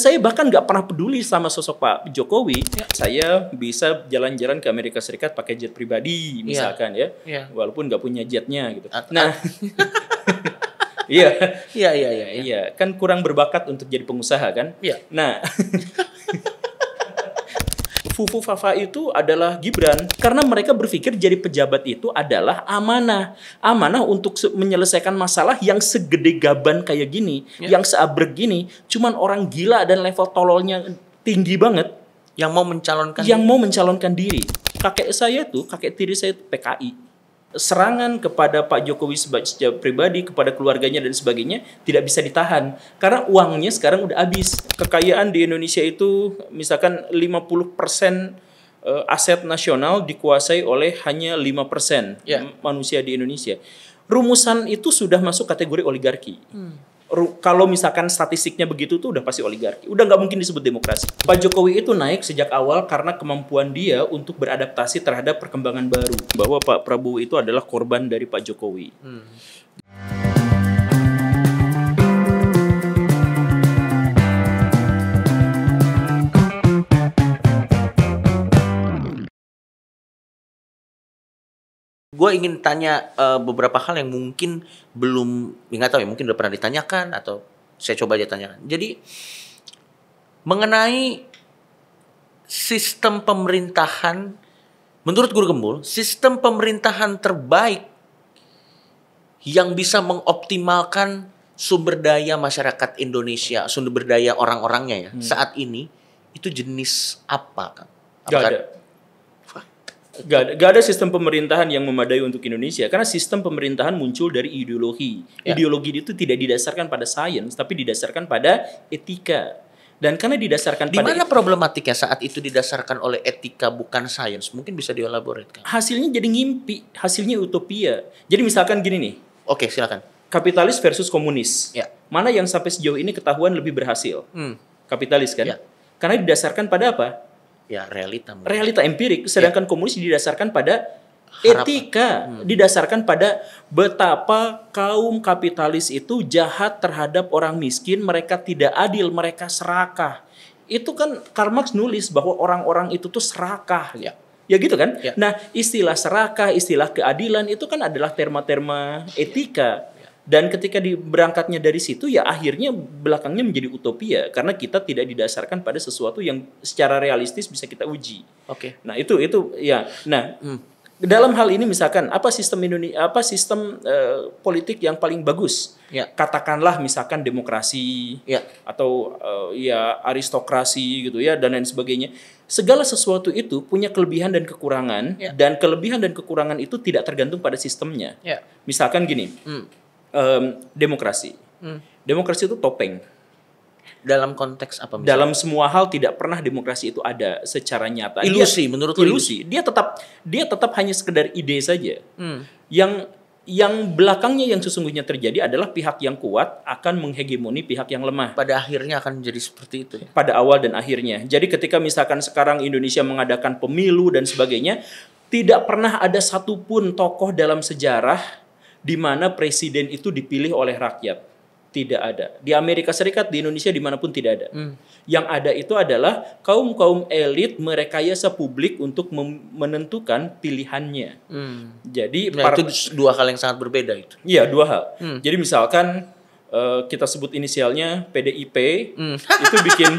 Saya bahkan nggak pernah peduli sama sosok Pak Jokowi. Saya bisa jalan-jalan ke Amerika Serikat pakai jet pribadi, misalkan ya. Walaupun nggak punya jetnya gitu. Nah, iya, kan kurang berbakat untuk jadi pengusaha kan. Nah, Fufu Fafa itu adalah Gibran karena mereka berpikir jadi pejabat itu adalah amanah untuk menyelesaikan masalah yang segede gaban kayak gini, yang seabrek gini, cuman orang gila dan level tololnya tinggi banget yang mau mencalonkan diri. Kakek tiri saya itu PKI. Serangan kepada Pak Jokowi secara pribadi, kepada keluarganya dan sebagainya tidak bisa ditahan karena uangnya sekarang udah habis. Kekayaan di Indonesia itu misalkan 50% aset nasional dikuasai oleh hanya 5% manusia di Indonesia. Rumusan itu sudah masuk kategori oligarki. Kalau misalkan statistiknya begitu tuh udah pasti oligarki. Udah nggak mungkin disebut demokrasi. Pak Jokowi itu naik sejak awal karena kemampuan dia untuk beradaptasi terhadap perkembangan baru. Bahwa Pak Prabowo itu adalah korban dari Pak Jokowi. Gue ingin tanya beberapa hal yang mungkin belum, nggak tahu ya, mungkin udah pernah ditanyakan atau saya coba aja tanyakan. Jadi mengenai sistem pemerintahan, menurut Guru Gembul, sistem pemerintahan terbaik yang bisa mengoptimalkan sumber daya masyarakat Indonesia, sumber daya orang-orangnya ya saat ini itu jenis apa, Kang? Gak ada sistem pemerintahan yang memadai untuk Indonesia karena sistem pemerintahan muncul dari ideologi. Ideologi itu tidak didasarkan pada sains tapi didasarkan pada etika. Dan karena didasarkan pada problematiknya saat itu didasarkan oleh etika bukan sains, mungkin bisa dielaborate, Kang. Hasilnya jadi ngimpi, hasilnya utopia. Jadi misalkan gini nih. Oke, silakan. Kapitalis versus komunis. Mana yang sampai sejauh ini ketahuan lebih berhasil? Kapitalis kan? Karena didasarkan pada apa? Ya, realita empirik, sedangkan komunis didasarkan pada etika, didasarkan pada betapa kaum kapitalis itu jahat terhadap orang miskin, mereka tidak adil, mereka serakah. Itu kan Karl Marx nulis bahwa orang-orang itu tuh serakah. Ya gitu kan? Nah, istilah serakah, istilah keadilan itu kan adalah terma-terma etika. Dan ketika berangkatnya dari situ ya akhirnya belakangnya menjadi utopia karena kita tidak didasarkan pada sesuatu yang secara realistis bisa kita uji. Nah, itu ya. Nah, dalam hal ini misalkan apa sistem politik yang paling bagus? Katakanlah misalkan demokrasi atau aristokrasi gitu ya dan lain sebagainya. Segala sesuatu itu punya kelebihan dan kekurangan dan kelebihan dan kekurangan itu tidak tergantung pada sistemnya. Misalkan gini. Demokrasi itu topeng. Dalam konteks apa misalnya? Dalam semua hal tidak pernah demokrasi itu ada secara nyata. Ilusi, menurut ilusi. Dia tetap hanya sekedar ide saja. Yang belakangnya yang sesungguhnya terjadi adalah pihak yang kuat akan menghegemoni pihak yang lemah. Pada akhirnya akan menjadi seperti itu ya? Pada awal dan akhirnya. Jadi ketika misalkan sekarang Indonesia mengadakan pemilu dan sebagainya, tidak pernah ada satupun tokoh dalam sejarah di mana presiden itu dipilih oleh rakyat. Tidak ada. Di Amerika Serikat, di Indonesia, dimanapun tidak ada. Yang ada itu adalah kaum elit merekayasa publik untuk menentukan pilihannya. Jadi itu dua hal yang sangat berbeda itu. Iya, dua hal. Jadi misalkan kita sebut inisialnya PDIP, itu bikin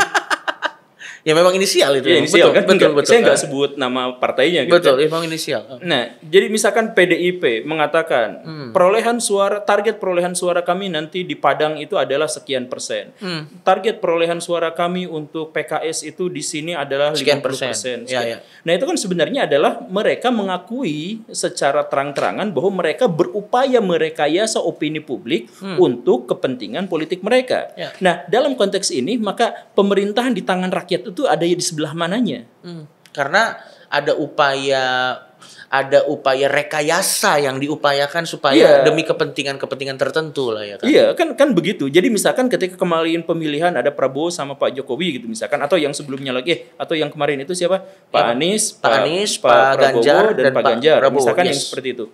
ya memang inisial itu. Ya, inisial kan? Betul. Saya nggak sebut nama partainya. Gitu. Betul, memang inisial. Nah, jadi misalkan PDIP mengatakan target perolehan suara kami nanti di Padang itu adalah sekian persen. Target perolehan suara kami untuk PKS itu di sini adalah sekian 50%. Ya. Nah, itu kan sebenarnya adalah mereka mengakui secara terang-terangan bahwa mereka berupaya merekayasa opini publik untuk kepentingan politik mereka. Nah, dalam konteks ini maka pemerintahan di tangan rakyat itu ada di sebelah mananya? Karena ada upaya rekayasa yang diupayakan supaya demi kepentingan tertentu lah ya kan. Iya, kan begitu. Jadi misalkan ketika kemarin pemilihan ada Prabowo sama Pak Jokowi gitu misalkan atau yang sebelumnya lagi atau yang kemarin itu siapa? Pak Anies, Pak Prabowo Ganjar dan Pak Ganjar. Prabowo, misalkan yang seperti itu.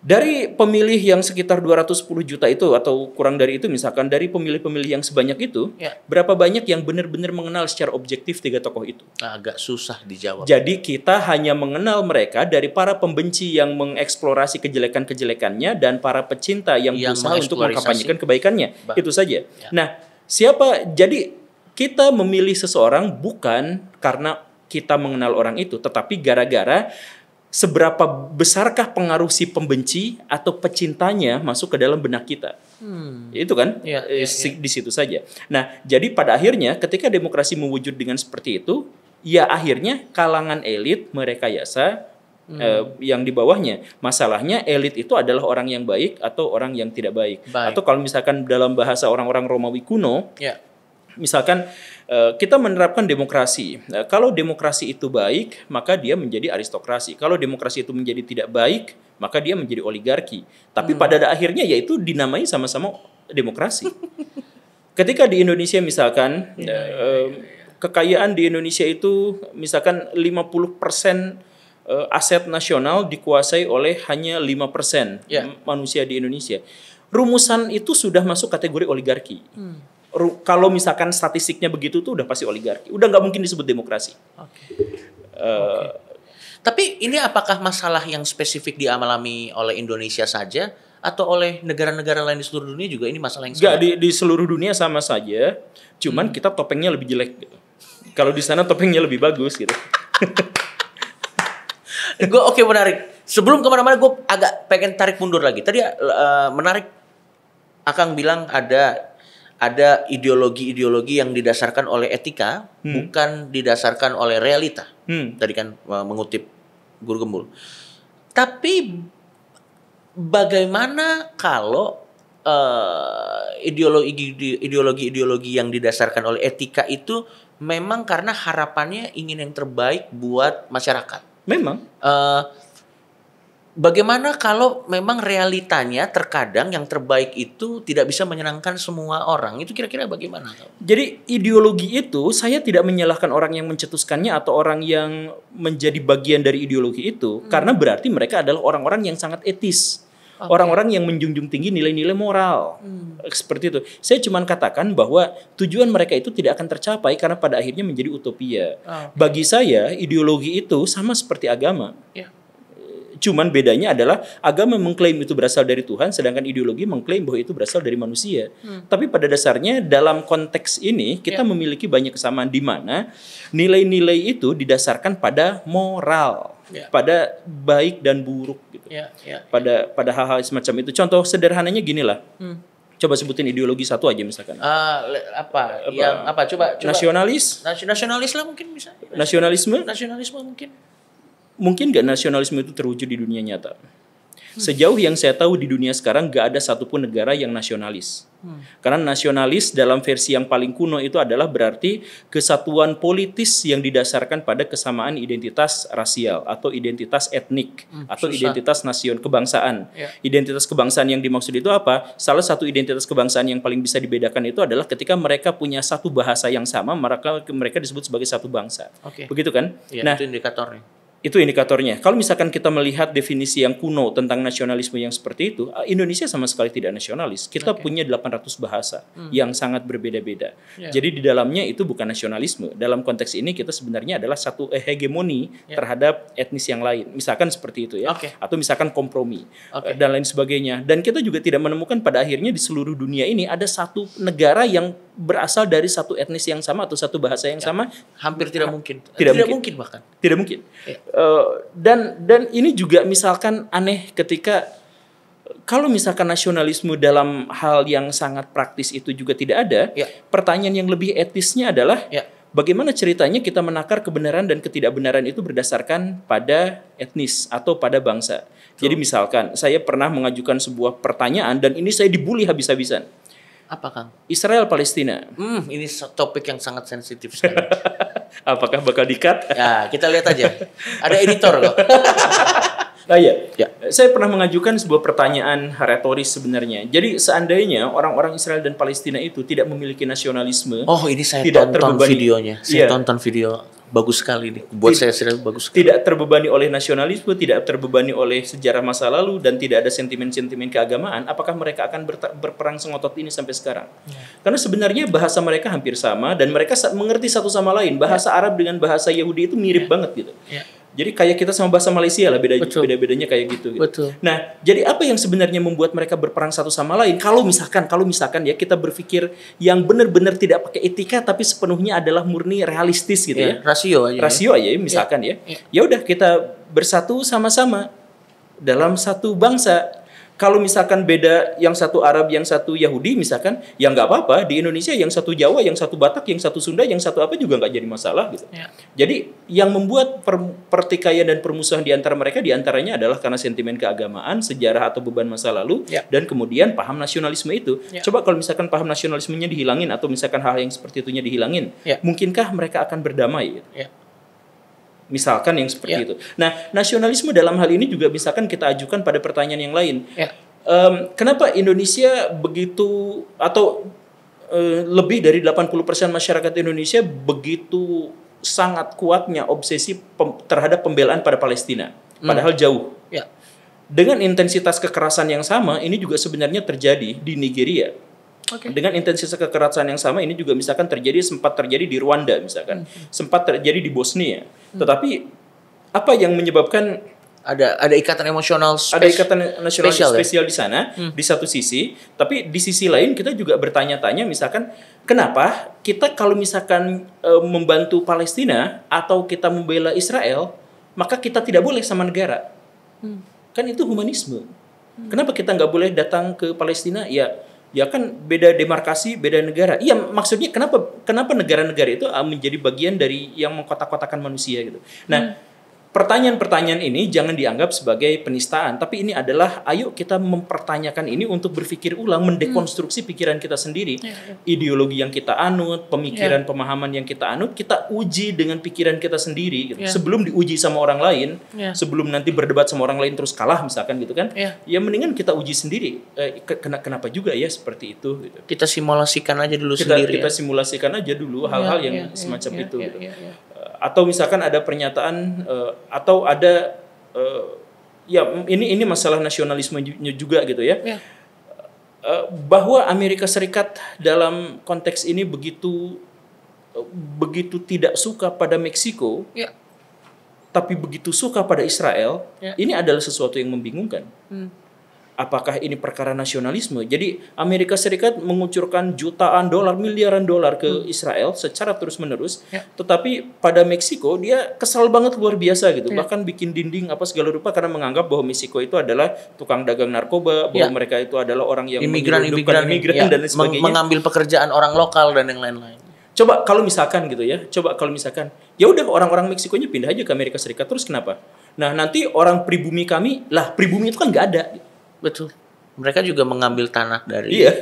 Dari pemilih yang sekitar 210 juta itu atau kurang dari itu, misalkan dari pemilih-pemilih yang sebanyak itu, Ya. berapa banyak yang benar-benar mengenal secara objektif tiga tokoh itu? Agak susah dijawab. Jadi kita hanya mengenal mereka dari para pembenci yang mengeksplorasi kejelekan-kejelekannya dan para pecinta yang berusaha untuk mengkampanyekan kebaikannya. Itu saja. Ya. Nah, jadi kita memilih seseorang bukan karena kita mengenal orang itu, tetapi gara-gara seberapa besarkah pengaruh si pembenci atau pecintanya masuk ke dalam benak kita. Itu kan di situ saja. Nah, jadi pada akhirnya ketika demokrasi mewujud dengan seperti itu, ya akhirnya kalangan elit merekayasa yang di bawahnya. Masalahnya elit itu adalah orang yang baik atau orang yang tidak baik. Atau kalau misalkan dalam bahasa orang-orang Romawi kuno, misalkan kita menerapkan demokrasi. Kalau demokrasi itu baik, maka dia menjadi aristokrasi. Kalau demokrasi itu menjadi tidak baik, maka dia menjadi oligarki. Tapi pada akhirnya yaitu dinamai sama-sama demokrasi. Ketika di Indonesia misalkan kekayaan di Indonesia itu misalkan 50% aset nasional dikuasai oleh hanya 5% manusia di Indonesia. Rumusan itu sudah masuk kategori oligarki. Kalau misalkan statistiknya begitu tuh udah pasti oligarki. Udah nggak mungkin disebut demokrasi. Tapi ini apakah masalah yang spesifik dialami oleh Indonesia saja atau oleh negara-negara lain di seluruh dunia juga ini masalah yang sama? Nggak, di seluruh dunia sama saja. Cuman kita topengnya lebih jelek gitu. Kalau di sana topengnya lebih bagus gitu. Oke, menarik. Sebelum kemana-mana gue agak pengen tarik mundur lagi. Tadi menarik Akang bilang ada ideologi-ideologi yang didasarkan oleh etika, bukan didasarkan oleh realita. Tadi kan mengutip Guru Gembul. Tapi bagaimana kalau ideologi-ideologi yang didasarkan oleh etika itu memang karena harapannya ingin yang terbaik buat masyarakat? Memang. Bagaimana kalau memang realitanya terkadang yang terbaik itu tidak bisa menyenangkan semua orang? Itu kira-kira bagaimana? Jadi ideologi itu saya tidak menyalahkan orang yang mencetuskannya atau orang yang menjadi bagian dari ideologi itu. Karena berarti mereka adalah orang-orang yang sangat etis. Orang-orang yang menjunjung tinggi nilai-nilai moral. Seperti itu. Saya cuma katakan bahwa tujuan mereka itu tidak akan tercapai karena pada akhirnya menjadi utopia. Bagi saya ideologi itu sama seperti agama. Cuman bedanya adalah agama mengklaim itu berasal dari Tuhan, sedangkan ideologi mengklaim bahwa itu berasal dari manusia. Tapi pada dasarnya dalam konteks ini kita memiliki banyak kesamaan di mana nilai-nilai itu didasarkan pada moral, pada baik dan buruk gitu. Pada hal-hal semacam itu. Contoh sederhananya gini lah. Coba sebutin ideologi satu aja misalkan. Coba nasionalis? Nasionalis lah mungkin bisa. Nasionalisme mungkin. Mungkin nggak nasionalisme itu terwujud di dunia nyata? Sejauh yang saya tahu di dunia sekarang nggak ada satupun negara yang nasionalis. Karena nasionalis dalam versi yang paling kuno itu adalah berarti kesatuan politis yang didasarkan pada kesamaan identitas rasial atau identitas etnik atau identitas kebangsaan. Identitas kebangsaan yang dimaksud itu apa? Salah satu identitas kebangsaan yang paling bisa dibedakan itu adalah ketika mereka punya satu bahasa yang sama, mereka disebut sebagai satu bangsa. Begitu kan? Nah, itu indikatornya. Itu indikatornya. Kalau misalkan kita melihat definisi yang kuno tentang nasionalisme yang seperti itu, Indonesia sama sekali tidak nasionalis. Kita punya 800 bahasa yang sangat berbeda-beda. Jadi di dalamnya itu bukan nasionalisme. Dalam konteks ini kita sebenarnya adalah satu hegemoni terhadap etnis yang lain. Misalkan seperti itu ya. Atau misalkan kompromi dan lain sebagainya. Dan kita juga tidak menemukan pada akhirnya di seluruh dunia ini ada satu negara yang berasal dari satu etnis yang sama atau satu bahasa yang sama. Hampir tidak mungkin. Tidak mungkin bahkan. Tidak mungkin. Dan ini juga misalkan aneh ketika kalau misalkan nasionalisme dalam hal yang sangat praktis itu juga tidak ada, pertanyaan yang lebih etisnya adalah bagaimana ceritanya kita menakar kebenaran dan ketidakbenaran itu berdasarkan pada etnis atau pada bangsa. Jadi misalkan saya pernah mengajukan sebuah pertanyaan dan ini saya dibully habis-habisan. Apa, Kang? Israel Palestina. Ini topik yang sangat sensitif sekali. Apakah bakal di-cut? Ya, kita lihat aja. Ada editor kok. Iya. Saya pernah mengajukan sebuah pertanyaan retoris sebenarnya. Jadi seandainya orang-orang Israel dan Palestina itu tidak memiliki nasionalisme, Oh, ini saya tidak tonton terbebani. videonya. Saya tonton video. bagus sekali nih. Buat saya bagus sekali. Tidak terbebani oleh nasionalisme, tidak terbebani oleh sejarah masa lalu, dan tidak ada sentimen-sentimen keagamaan, apakah mereka akan berperang sengotot ini sampai sekarang? Karena sebenarnya bahasa mereka hampir sama, dan mereka mengerti satu sama lain. Bahasa Arab dengan bahasa Yahudi itu mirip banget gitu. Jadi kayak kita sama bahasa Malaysia lah, beda-bedanya kayak gitu. Betul. Nah, jadi apa yang sebenarnya membuat mereka berperang satu sama lain? Kalau misalkan ya kita berpikir yang benar-benar tidak pakai etika tapi sepenuhnya adalah murni realistis gitu ya. Rasio aja misalkan ya. Ya udah kita bersatu sama-sama dalam satu bangsa. Kalau misalkan beda, yang satu Arab, yang satu Yahudi misalkan, ya nggak apa-apa. Di Indonesia yang satu Jawa, yang satu Batak, yang satu Sunda, yang satu apa juga nggak jadi masalah gitu. Jadi yang membuat pertikaian dan permusuhan di antara mereka diantaranya adalah karena sentimen keagamaan, sejarah atau beban masa lalu, dan kemudian paham nasionalisme itu. Coba kalau misalkan paham nasionalismenya dihilangin atau misalkan hal yang seperti itunya dihilangin, mungkinkah mereka akan berdamai? Gitu? Misalkan yang seperti itu. Nah, nasionalisme dalam hal ini juga misalkan kita ajukan pada pertanyaan yang lain. Kenapa Indonesia begitu atau lebih dari 80% masyarakat Indonesia begitu sangat kuatnya obsesi terhadap pembelaan pada Palestina, padahal jauh. Dengan intensitas kekerasan yang sama, ini juga sebenarnya terjadi di Nigeria. Dengan intensitas kekerasan yang sama ini juga misalkan sempat terjadi di Rwanda misalkan, sempat terjadi di Bosnia. Tetapi apa yang menyebabkan ada ikatan emosional spesial di sana di satu sisi, tapi di sisi lain kita juga bertanya-tanya misalkan kenapa kita kalau misalkan membantu Palestina atau kita membela Israel, maka kita tidak boleh sama negara. Kan itu humanisme. Kenapa kita nggak boleh datang ke Palestina? Ya kan beda demarkasi, beda negara. Iya, maksudnya kenapa negara-negara itu menjadi bagian dari yang mengkotak-kotakan manusia gitu. Nah, pertanyaan-pertanyaan ini jangan dianggap sebagai penistaan, tapi ini adalah ayo kita mempertanyakan ini untuk berpikir ulang, mendekonstruksi pikiran kita sendiri. Ideologi yang kita anut, pemikiran, pemahaman yang kita anut, kita uji dengan pikiran kita sendiri gitu. Sebelum diuji sama orang lain, sebelum nanti berdebat sama orang lain terus kalah misalkan gitu kan. Ya mendingan kita uji sendiri. Kenapa juga ya seperti itu gitu. Kita simulasikan aja dulu sendiri. Kita simulasikan aja dulu hal-hal yang semacam itu gitu. Atau misalkan ada pernyataan atau ada ini masalah nasionalisme juga gitu ya. Bahwa Amerika Serikat dalam konteks ini begitu tidak suka pada Meksiko, tapi begitu suka pada Israel, ini adalah sesuatu yang membingungkan. Apakah ini perkara nasionalisme? Jadi Amerika Serikat mengucurkan jutaan dolar, miliaran dolar ke Israel secara terus-menerus, tetapi pada Meksiko dia kesal banget luar biasa gitu. Bahkan bikin dinding apa segala rupa karena menganggap bahwa Meksiko itu adalah tukang dagang narkoba, bahwa mereka itu adalah orang yang imigran dan lain sebagainya. Mengambil pekerjaan orang lokal dan yang lain-lain. Coba kalau misalkan ya udah orang-orang Meksikonya pindah aja ke Amerika Serikat, terus kenapa? Nah, nanti orang pribumi pribumi itu kan nggak ada. Betul. Mereka juga mengambil tanah dari. Iya.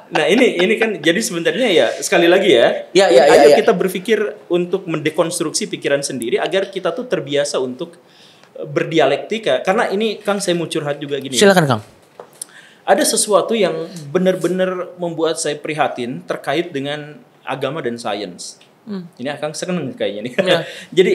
Nah ini kan jadi sebenarnya ya sekali lagi ayo kita berpikir untuk mendekonstruksi pikiran sendiri agar kita tuh terbiasa untuk berdialektika. Karena ini Kang saya mau curhat juga gini. Silakan Kang. Ada sesuatu yang benar-benar membuat saya prihatin terkait dengan agama dan sains. Ini Kang seneng kayaknya nih. Jadi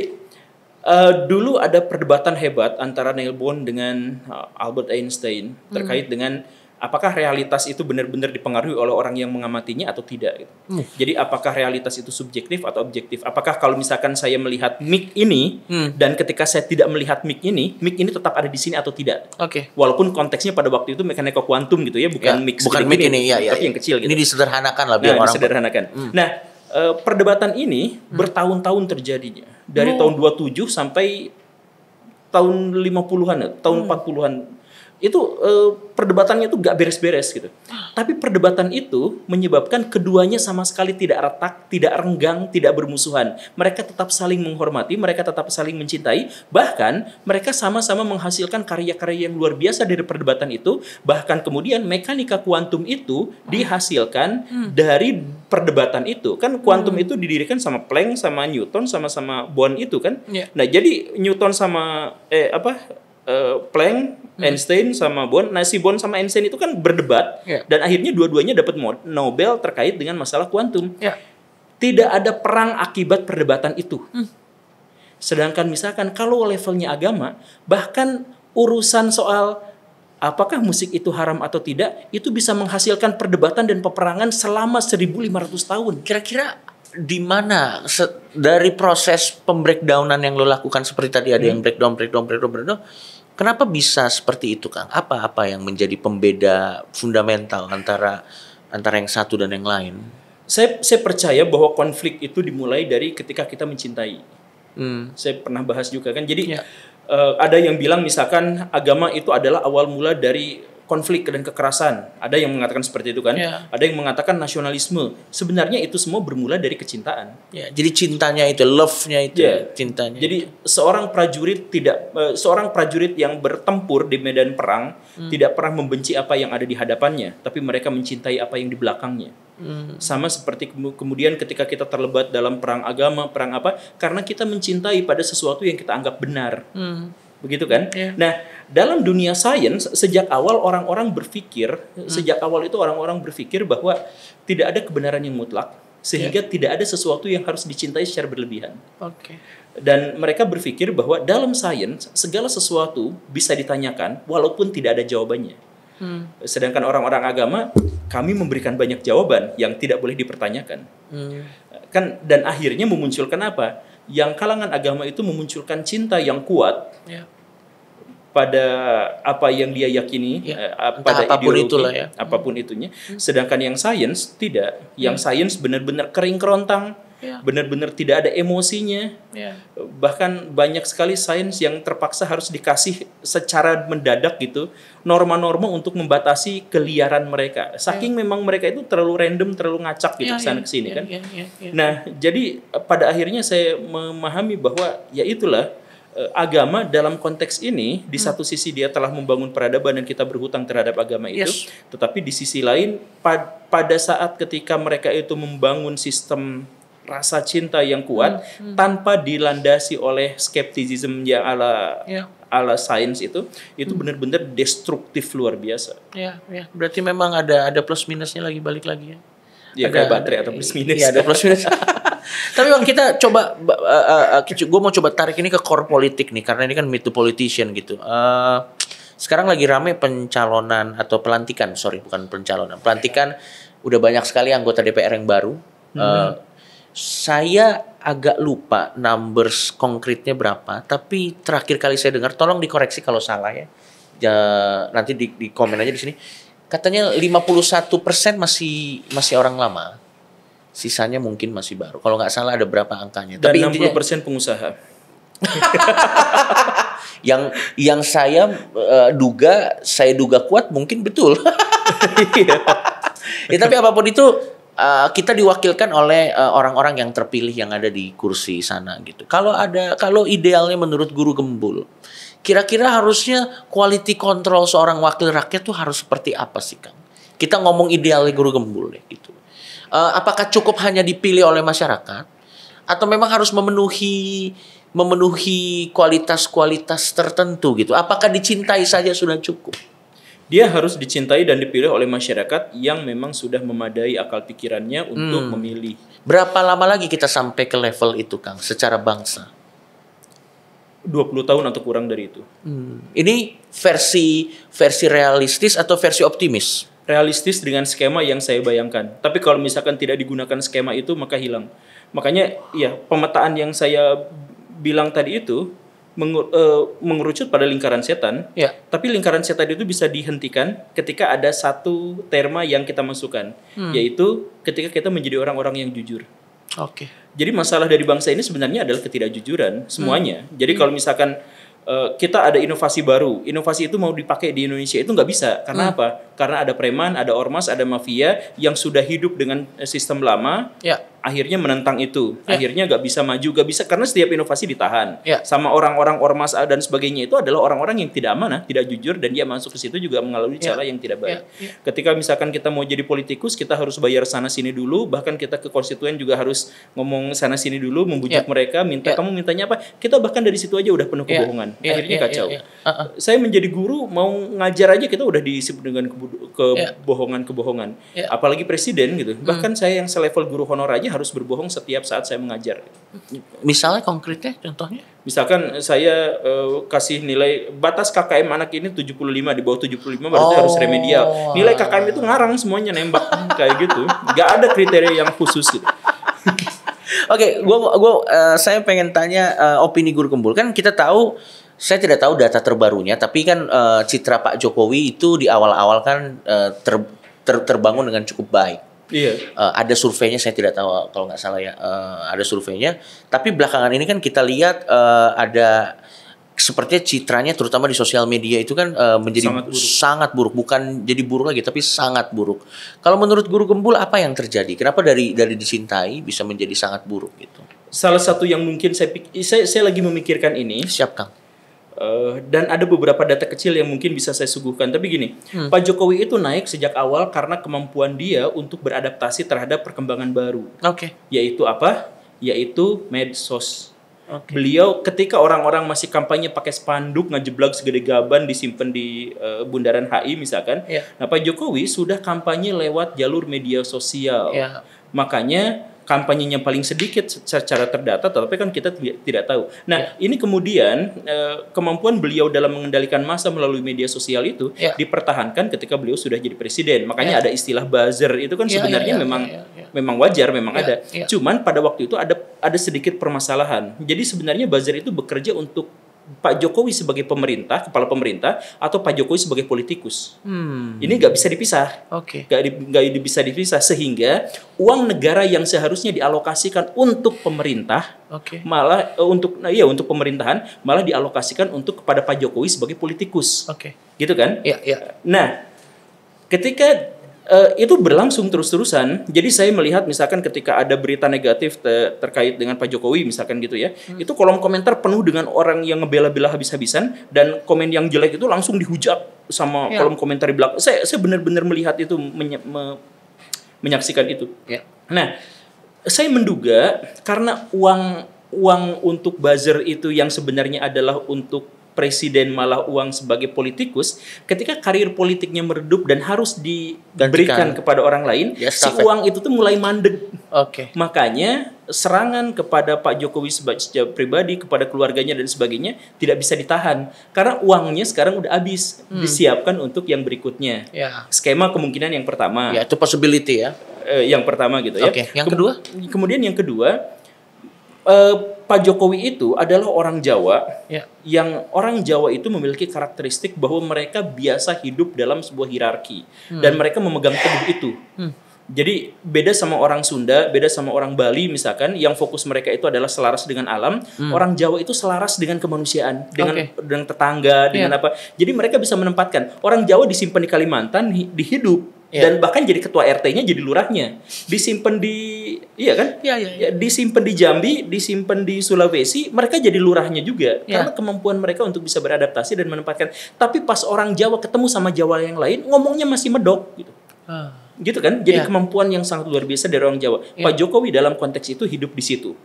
dulu ada perdebatan hebat antara Niels Bohr dengan Albert Einstein terkait dengan apakah realitas itu benar-benar dipengaruhi oleh orang yang mengamatinya atau tidak. Gitu. Jadi apakah realitas itu subjektif atau objektif? Apakah kalau misalkan saya melihat mic ini dan ketika saya tidak melihat mic ini tetap ada di sini atau tidak? Walaupun konteksnya pada waktu itu mekanika kuantum gitu ya, bukan mic ini, tapi yang kecil. Gitu. Ini disederhanakan lah biar orang. Disederhanakan. Nah, perdebatan ini bertahun-tahun terjadinya. Dari tahun 27 sampai tahun 50-an, tahun 40-an. Itu perdebatannya itu gak beres-beres gitu. Tapi perdebatan itu menyebabkan keduanya sama sekali tidak retak, tidak renggang, tidak bermusuhan. Mereka tetap saling menghormati, mereka tetap saling mencintai. Bahkan mereka sama-sama menghasilkan karya-karya yang luar biasa dari perdebatan itu. Bahkan kemudian mekanika kuantum itu dihasilkan dari perdebatan itu. Kan kuantum itu didirikan sama Planck, sama Newton, sama-sama Bohr itu kan. Nah jadi Newton sama Planck, Einstein sama Bohr. Nah si Bohr sama Einstein itu kan berdebat dan akhirnya dua-duanya dapat Nobel terkait dengan masalah kuantum. Tidak ada perang akibat perdebatan itu. Sedangkan misalkan kalau levelnya agama, bahkan urusan soal apakah musik itu haram atau tidak, itu bisa menghasilkan perdebatan dan peperangan selama 1.500 tahun. Kira-kira di mana dari proses pembreakdownan yang lo lakukan seperti tadi ada yang breakdown, kenapa bisa seperti itu, Kang? Apa yang menjadi pembeda fundamental antara yang satu dan yang lain? Saya percaya bahwa konflik itu dimulai dari ketika kita mencintai. Saya pernah bahas juga kan. Jadi ada yang bilang misalkan agama itu adalah awal mula dari konflik dan kekerasan. Ada yang mengatakan seperti itu kan. Ada yang mengatakan nasionalisme. Sebenarnya itu semua bermula dari kecintaan. Jadi cintanya itu, love-nya itu, cintanya. Jadi seorang prajurit yang bertempur di medan perang tidak pernah membenci apa yang ada di hadapannya, tapi mereka mencintai apa yang di belakangnya. Sama seperti kemudian ketika kita terlibat dalam perang agama, perang apa? Karena kita mencintai pada sesuatu yang kita anggap benar. Begitu kan? Nah, dalam dunia sains sejak awal orang-orang berpikir bahwa tidak ada kebenaran yang mutlak, sehingga tidak ada sesuatu yang harus dicintai secara berlebihan. Dan mereka berpikir bahwa dalam sains segala sesuatu bisa ditanyakan walaupun tidak ada jawabannya. Sedangkan orang-orang agama, kami memberikan banyak jawaban yang tidak boleh dipertanyakan. Kan, dan akhirnya memunculkan apa? Yang kalangan agama itu memunculkan cinta yang kuat pada apa yang dia yakini, pada apapun ideologi, itulah ya. apapun itunya. Sedangkan yang sains tidak, yang sains benar-benar kering kerontang, benar-benar tidak ada emosinya. Bahkan banyak sekali sains yang terpaksa harus dikasih secara mendadak gitu norma-norma untuk membatasi keliaran mereka. Saking memang mereka itu terlalu random, terlalu ngacak gitu kesana kesini kan. Nah, jadi pada akhirnya saya memahami bahwa ya itulah agama dalam konteks ini di satu sisi dia telah membangun peradaban dan kita berhutang terhadap agama itu, tetapi di sisi lain pada saat ketika mereka itu membangun sistem rasa cinta yang kuat tanpa dilandasi oleh skeptisisme yang ala sains itu benar-benar destruktif luar biasa. Berarti memang ada plus minusnya lagi, balik lagi ya. Ya kayak baterai atau plus minus. Iya, ada plus minus. Tapi Bang, kita coba gue mau coba tarik ini ke core politik nih, karena ini kan meet the politician gitu. Sekarang lagi rame pencalonan atau pelantikan, pelantikan udah banyak sekali anggota DPR yang baru. Saya agak lupa numbers konkretnya berapa, tapi terakhir kali saya dengar, tolong dikoreksi kalau salah ya. Nanti di komen aja di sini. Katanya 51% masih orang lama. Sisanya mungkin masih baru. Kalau nggak salah ada berapa angkanya. Dan tapi 60% pengusaha. yang saya duga kuat mungkin betul. Tapi apapun itu kita diwakilkan oleh orang-orang yang terpilih yang ada di kursi sana gitu. Kalau idealnya menurut Guru Gembul, kira-kira harusnya quality control seorang wakil rakyat tuh harus seperti apa sih, Kang? Kita ngomong idealnya Guru Gembul deh gitu. Apakah cukup hanya dipilih oleh masyarakat atau memang harus memenuhi kualitas-kualitas tertentu gitu? Apakah dicintai saja sudah cukup? Dia harus dicintai dan dipilih oleh masyarakat yang memang sudah memadai akal pikirannya untuk memilih. Berapa lama lagi kita sampai ke level itu, Kang, secara bangsa? 20 tahun atau kurang dari itu. Ini versi realistis atau versi optimis? Realistis dengan skema yang saya bayangkan. Tapi kalau misalkan tidak digunakan skema itu, maka hilang. Makanya ya pemetaan yang saya bilang tadi itu mengerucut pada lingkaran setan. Tapi lingkaran setan itu bisa dihentikan ketika ada satu terma yang kita masukkan, yaitu ketika kita menjadi orang-orang yang jujur. Jadi masalah dari bangsa ini sebenarnya adalah ketidakjujuran semuanya. Jadi kalau misalkan kita ada inovasi baru, inovasi itu mau dipakai di Indonesia itu nggak bisa. Karena apa? Karena ada preman, ada ormas, ada mafia yang sudah hidup dengan sistem lama. Akhirnya menentang itu, akhirnya nggak bisa maju, nggak bisa karena setiap inovasi ditahan. Sama orang-orang ormas dan sebagainya itu adalah orang-orang yang tidak amanah, tidak jujur, dan dia masuk ke situ juga melalui cara yang tidak baik. Ketika misalkan kita mau jadi politikus, kita harus bayar sana sini dulu, bahkan kita ke konstituen juga harus ngomong sana sini dulu, membujuk mereka, minta kamu mintanya apa? Kita bahkan dari situ aja udah penuh kebohongan, akhirnya kacau. Saya menjadi guru mau ngajar aja kita udah diisi dengan kebohongan. kebohongan-kebohongan. Ya. Apalagi presiden gitu. Bahkan saya yang selevel guru honor aja harus berbohong setiap saat saya mengajar. Misalnya konkretnya, contohnya? Misalkan saya kasih nilai batas KKM anak ini 75, di bawah 75 berarti harus remedial. Nilai KKM itu ngarang semuanya nembak kayak gitu. Gak ada kriteria yang khusus gitu. Oke, saya pengen tanya opini Guru Gembul. Kan kita tahu, saya tidak tahu data terbarunya, tapi kan citra Pak Jokowi itu di awal-awal kan terbangun dengan cukup baik. Iya. Ada surveinya, saya tidak tahu kalau nggak salah ya, ada surveinya. Tapi belakangan ini kan kita lihat ada sepertinya citranya terutama di sosial media itu kan menjadi sangat buruk. Bukan jadi buruk lagi, tapi sangat buruk. Kalau menurut Guru Gembul apa yang terjadi? Kenapa dari dicintai bisa menjadi sangat buruk gitu? Salah satu yang mungkin saya lagi memikirkan ini. Siap, Kang. Dan ada beberapa data kecil yang mungkin bisa saya suguhkan. Tapi gini, Pak Jokowi itu naik sejak awal karena kemampuan dia untuk beradaptasi terhadap perkembangan baru. Oke. Yaitu apa? Yaitu medsos. Beliau ketika orang-orang masih kampanye pakai spanduk ngejeblak segede gaban disimpan di bundaran HI misalkan. Nah, Pak Jokowi sudah kampanye lewat jalur media sosial. Makanya kampanyenya paling sedikit secara terdata, tapi kan kita tidak tahu. Nah, ini kemudian kemampuan beliau dalam mengendalikan massa melalui media sosial itu dipertahankan ketika beliau sudah jadi presiden. Makanya ada istilah buzzer itu kan sebenarnya memang wajar, memang ada. Cuman pada waktu itu ada sedikit permasalahan. Jadi sebenarnya buzzer itu bekerja untuk Pak Jokowi sebagai pemerintah, kepala pemerintah, atau Pak Jokowi sebagai politikus. Ini nggak bisa dipisah. Nggak bisa dipisah, sehingga uang negara yang seharusnya dialokasikan untuk pemerintah, malah untuk pemerintahan, malah dialokasikan untuk kepada Pak Jokowi sebagai politikus. Gitu kan? Nah, ketika itu berlangsung terus-terusan. Jadi saya melihat misalkan ketika ada berita negatif terkait dengan Pak Jokowi misalkan gitu ya, itu kolom komentar penuh dengan orang yang ngebela-bela habis-habisan, dan komen yang jelek itu langsung dihujat sama kolom komentar di belakang. Saya benar-benar melihat itu, menyaksikan itu. Nah, saya menduga karena uang untuk buzzer itu yang sebenarnya adalah untuk presiden malah uang sebagai politikus, ketika karir politiknya meredup dan harus diberikan kepada orang lain, si uang itu tuh mulai mandek. Makanya serangan kepada Pak Jokowi secara pribadi, kepada keluarganya dan sebagainya tidak bisa ditahan karena uangnya sekarang udah habis, disiapkan untuk yang berikutnya. Skema kemungkinan yang pertama. Itu possibility ya. Yang pertama gitu ya. Yang kedua? Kemudian yang kedua, Pak Jokowi itu adalah orang Jawa, yang orang Jawa itu memiliki karakteristik bahwa mereka biasa hidup dalam sebuah hierarki, dan mereka memegang teguh itu. Jadi beda sama orang Sunda, beda sama orang Bali misalkan, yang fokus mereka itu adalah selaras dengan alam. Orang Jawa itu selaras dengan kemanusiaan, dengan tetangga, dengan apa. Jadi mereka bisa menempatkan orang Jawa disimpan di Kalimantan, dihidup. Dan bahkan jadi ketua RT-nya, jadi lurahnya. Disimpan di disimpan di Jambi, disimpan di Sulawesi, mereka jadi lurahnya juga. Karena kemampuan mereka untuk bisa beradaptasi dan menempatkan. Tapi pas orang Jawa ketemu sama Jawa yang lain, ngomongnya masih medok gitu. Gitu kan? Jadi kemampuan yang sangat luar biasa dari orang Jawa. Pak Jokowi dalam konteks itu hidup di situ.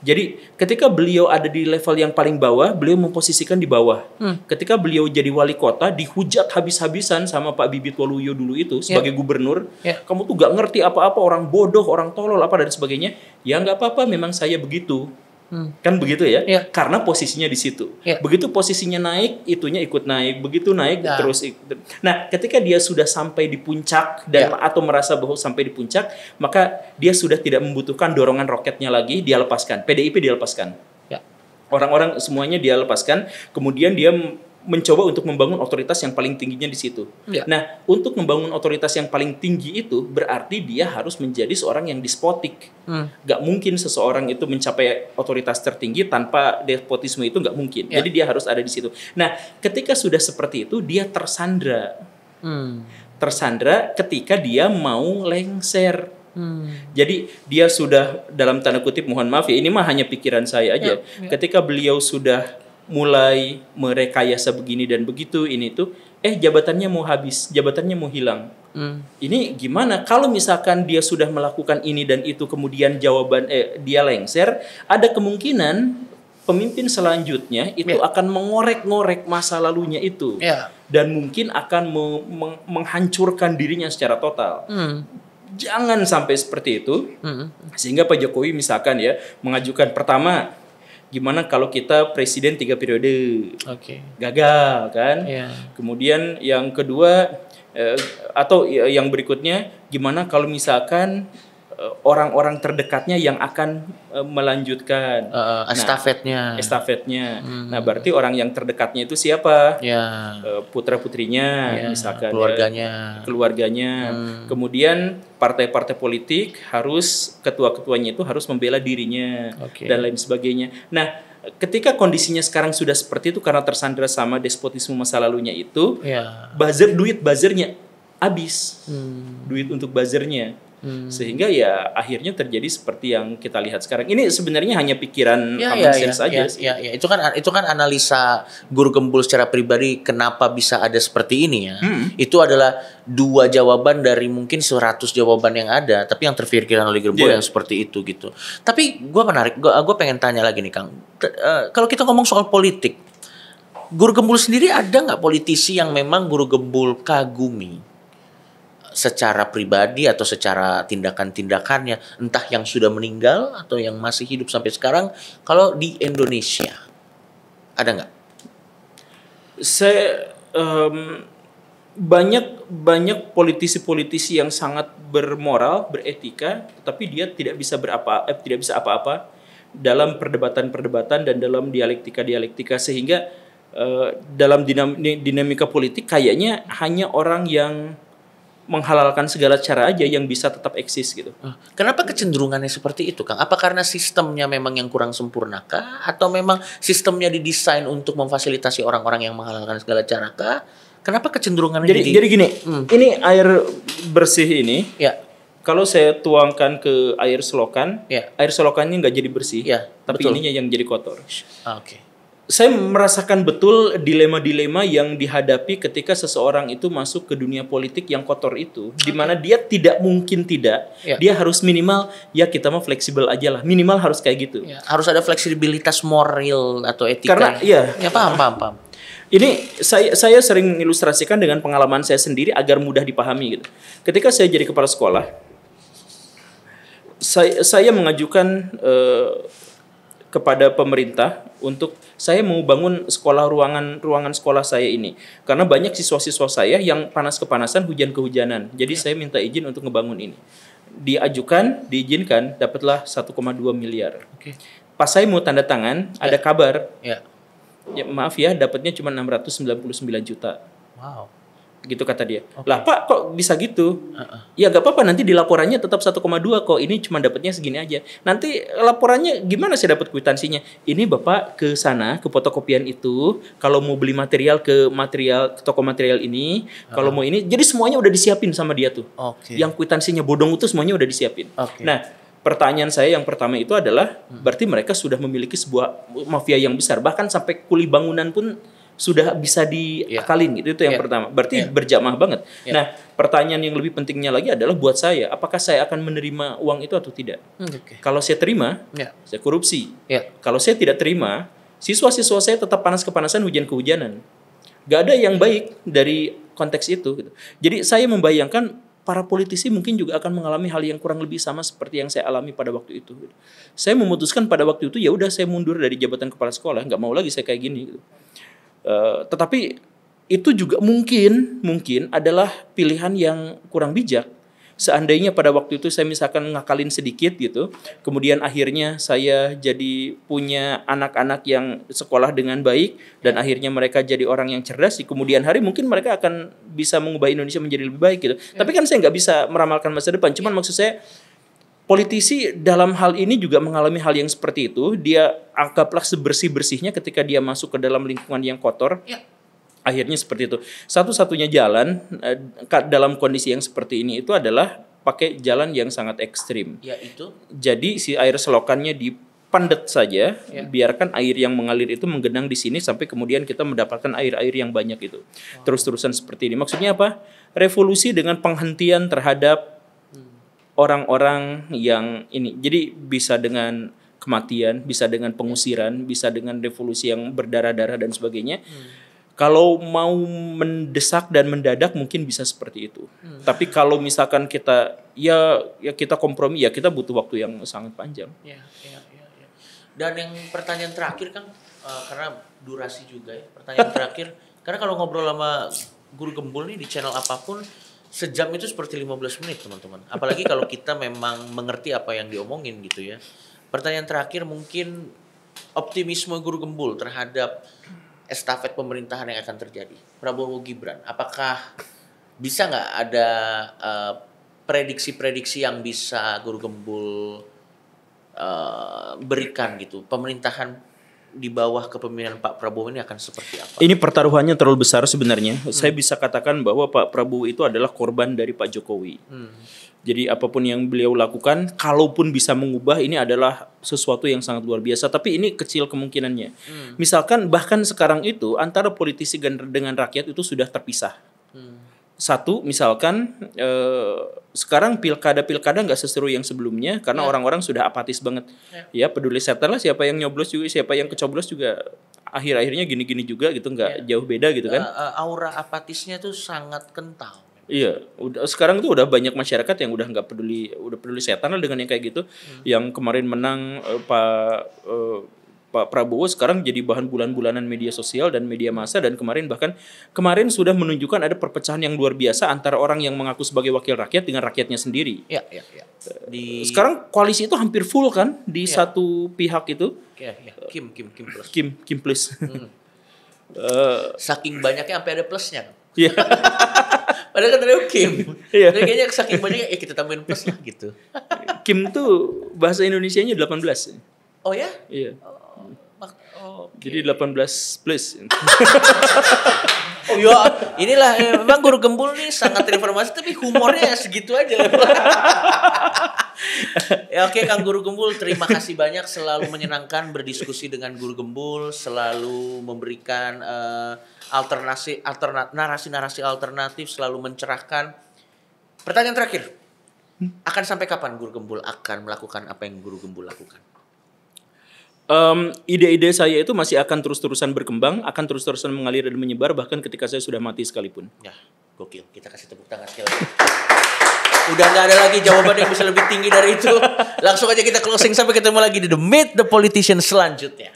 Jadi ketika beliau ada di level yang paling bawah, beliau memposisikan di bawah. Ketika beliau jadi wali kota, dihujat habis-habisan sama Pak Bibit Waluyo dulu itu sebagai gubernur. Kamu tuh gak ngerti apa-apa, orang bodoh, orang tolol, apa dan sebagainya. Ya nggak apa-apa, memang saya begitu. Kan begitu ya? Karena posisinya di situ. Begitu posisinya naik, itunya ikut naik. Begitu naik, terus ikut. Nah, ketika dia sudah sampai di puncak atau merasa bahwa sampai di puncak, maka dia sudah tidak membutuhkan dorongan roketnya lagi, dia lepaskan. PDIP dia lepaskan. Orang-orang semuanya dia lepaskan. Kemudian dia mencoba untuk membangun otoritas yang paling tingginya di situ. Nah, untuk membangun otoritas yang paling tinggi itu berarti dia harus menjadi seorang yang despotik. Gak mungkin seseorang itu mencapai otoritas tertinggi tanpa despotisme, itu gak mungkin. Jadi dia harus ada di situ. Nah, ketika sudah seperti itu, dia tersandra. Tersandra ketika dia mau lengser. Jadi dia sudah, dalam tanda kutip, mohon maaf ya, ini mah hanya pikiran saya aja. Ketika beliau sudah mulai merekayasa begini dan begitu, ini tuh, jabatannya mau habis, jabatannya mau hilang. Ini gimana? Kalau misalkan dia sudah melakukan ini dan itu, kemudian dia lengser, ada kemungkinan pemimpin selanjutnya itu akan mengorek-ngorek masa lalunya itu. dan mungkin akan menghancurkan dirinya secara total. Jangan sampai seperti itu. Sehingga Pak Jokowi misalkan ya mengajukan pertama, gimana kalau kita presiden 3 periode? Gagal kan? Kemudian yang kedua atau yang berikutnya, gimana kalau misalkan orang-orang terdekatnya yang akan melanjutkan estafetnya. Nah, berarti orang yang terdekatnya itu siapa? Putra-putrinya, misalkan keluarganya. Kemudian partai-partai politik harus ketua-ketuanya itu harus membela dirinya dan lain sebagainya. Nah, ketika kondisinya sekarang sudah seperti itu karena tersandra sama despotisme masa lalunya itu, duit buzzernya habis. Duit untuk buzzernya. Sehingga ya akhirnya terjadi seperti yang kita lihat sekarang. Ini sebenarnya hanya pikiran common sense aja sih. Itu kan analisa Guru Gembul secara pribadi kenapa bisa ada seperti ini ya. Itu adalah 2 jawaban dari mungkin 100 jawaban yang ada, tapi yang terpikirkan oleh Gembul yang seperti itu gitu. Tapi gue pengen tanya lagi nih Kang. Kalau kita ngomong soal politik, Guru Gembul sendiri ada nggak politisi yang memang Guru Gembul kagumi secara pribadi atau secara tindakan-tindakannya, entah yang sudah meninggal atau yang masih hidup sampai sekarang, kalau di Indonesia ada nggak? Saya banyak politisi-politisi yang sangat bermoral, beretika, tetapi dia tidak bisa apa-apa dalam perdebatan-perdebatan dan dalam dialektika-dialektika, sehingga dalam dinamika politik kayaknya hanya orang yang menghalalkan segala cara aja yang bisa tetap eksis gitu. Kenapa kecenderungannya seperti itu, Kang? Apa karena sistemnya memang yang kurang sempurna kah? Atau memang sistemnya didesain untuk memfasilitasi orang-orang yang menghalalkan segala cara kah? Kenapa kecenderungannya jadi gini, ini air bersih ini, kalau saya tuangkan ke air selokan, air selokannya nggak jadi bersih, tapi ininya yang jadi kotor. Saya merasakan betul dilema-dilema yang dihadapi ketika seseorang itu masuk ke dunia politik yang kotor itu, di mana dia tidak mungkin dia harus minimal kita mah fleksibel aja lah, minimal harus kayak gitu. Harus ada fleksibilitas moral atau etika. Karena paham. Ini saya sering mengilustrasikan dengan pengalaman saya sendiri agar mudah dipahami gitu. Ketika saya jadi kepala sekolah, saya mengajukan kepada pemerintah untuk saya mau bangun ruangan sekolah saya ini, karena banyak siswa-siswa saya yang panas kepanasan, hujan kehujanan. Jadi saya minta izin untuk ngebangun ini. Diizinkan, dapatlah 1,2 miliar. Pas saya mau tanda tangan, ada kabar. Maaf ya, dapatnya cuma 699 juta. Gitu kata dia. Lah Pak, kok bisa gitu? Ya gak apa-apa, nanti di laporannya tetap 1,2 kok. Ini cuma dapatnya segini aja. Nanti laporannya gimana saya dapat kwitansinya? Ini Bapak ke sana, ke fotokopian itu. Kalau mau beli material ke toko material ini. Kalau mau ini, jadi semuanya udah disiapin sama dia tuh. Yang kwitansinya bodong itu semuanya udah disiapin. Nah, pertanyaan saya yang pertama itu adalah, berarti mereka sudah memiliki sebuah mafia yang besar. Bahkan sampai kuli bangunan pun sudah bisa diakalin gitu. Itu yang pertama. Berarti berjamaah banget. Nah, pertanyaan yang lebih pentingnya lagi adalah buat saya, apakah saya akan menerima uang itu atau tidak? Kalau saya terima, saya korupsi. Kalau saya tidak terima, siswa-siswa saya tetap panas kepanasan, hujan kehujanan. Gak ada yang baik dari konteks itu gitu. Jadi saya membayangkan para politisi mungkin juga akan mengalami hal yang kurang lebih sama seperti yang saya alami pada waktu itu. Saya memutuskan pada waktu itu, ya udah saya mundur dari jabatan kepala sekolah, nggak mau lagi saya kayak gini gitu. Tetapi itu juga mungkin adalah pilihan yang kurang bijak. Seandainya pada waktu itu saya misalkan ngakalin sedikit gitu, kemudian akhirnya saya jadi punya anak-anak yang sekolah dengan baik, dan akhirnya mereka jadi orang yang cerdas, di kemudian hari mungkin mereka akan bisa mengubah Indonesia menjadi lebih baik gitu. Tapi kan saya nggak bisa meramalkan masa depan. Cuman maksud saya, politisi dalam hal ini juga mengalami hal yang seperti itu. Dia anggaplah sebersih-bersihnya ketika dia masuk ke dalam lingkungan yang kotor. Akhirnya seperti itu. Satu-satunya jalan dalam kondisi yang seperti ini itu adalah pakai jalan yang sangat ekstrim. Yaitu? Jadi si air selokannya dipandet saja, biarkan air yang mengalir itu menggenang di sini sampai kemudian kita mendapatkan air-air yang banyak itu. Terus-terusan seperti ini. Maksudnya apa? Revolusi dengan penghentian terhadap orang-orang yang ini. Jadi bisa dengan kematian, bisa dengan pengusiran, bisa dengan revolusi yang berdarah-darah dan sebagainya. Kalau mau mendesak dan mendadak mungkin bisa seperti itu. Tapi kalau misalkan kita ya kita kompromi, ya kita butuh waktu yang sangat panjang. Ya. Dan yang pertanyaan terakhir Kang, karena durasi juga ya. Pertanyaan terakhir, karena kalau ngobrol sama Guru Gembul nih di channel apapun, sejam itu seperti 15 menit teman-teman. Apalagi kalau kita memang mengerti apa yang diomongin gitu ya. Pertanyaan terakhir mungkin optimisme Guru Gembul terhadap estafet pemerintahan yang akan terjadi. Prabowo Gibran, apakah bisa nggak ada prediksi-prediksi yang bisa Guru Gembul berikan gitu? Pemerintahan di bawah kepemimpinan Pak Prabowo ini akan seperti apa? Ini pertaruhannya terlalu besar sebenarnya. Saya bisa katakan bahwa Pak Prabowo itu adalah korban dari Pak Jokowi. Jadi apapun yang beliau lakukan, kalaupun bisa mengubah, ini adalah sesuatu yang sangat luar biasa. Tapi ini kecil kemungkinannya. Misalkan bahkan sekarang itu antara politisi dengan rakyat itu sudah terpisah. Satu, misalkan sekarang pilkada nggak seseru yang sebelumnya karena orang-orang sudah apatis banget. Ya peduli setan lah, siapa yang nyoblos juga, siapa yang kecoblos juga akhir-akhirnya gini-gini juga gitu, nggak jauh beda gitu kan. Aura apatisnya tuh sangat kental. Iya, sekarang tuh udah banyak masyarakat yang udah nggak peduli, udah peduli setan lah dengan yang kayak gitu. Yang kemarin menang Pak Prabowo sekarang jadi bahan bulan-bulanan media sosial dan media massa, dan kemarin sudah menunjukkan ada perpecahan yang luar biasa antara orang yang mengaku sebagai wakil rakyat dengan rakyatnya sendiri. Ya. Sekarang koalisi itu hampir full kan di satu pihak itu. Kim plus. Kim plus. Saking banyaknya sampai ada plusnya. Iya. Padahal kan ada Kim. Iya. Jadi kayaknya saking banyaknya kita tambahin plus lah gitu. Kim tuh bahasa Indonesianya 18. Oh ya? Iya. Okay. Jadi 18 plus. Oh ya, inilah memang Guru Gembul nih sangat reformasi tapi humornya segitu aja. Ya oke, Kang Guru Gembul, terima kasih banyak, selalu menyenangkan berdiskusi dengan Guru Gembul, selalu memberikan narasi-narasi alternatif, selalu mencerahkan. Pertanyaan terakhir, akan sampai kapan Guru Gembul akan melakukan apa yang Guru Gembul lakukan? Ide-ide saya itu masih akan terus-terusan berkembang, akan terus-terusan mengalir dan menyebar bahkan ketika saya sudah mati sekalipun. Ya, gokil. Kita kasih tepuk tangan sekali lagi. Udah nggak ada lagi jawaban yang bisa lebih tinggi dari itu. Langsung aja kita closing, sampai ketemu lagi di The Meet the Politician selanjutnya.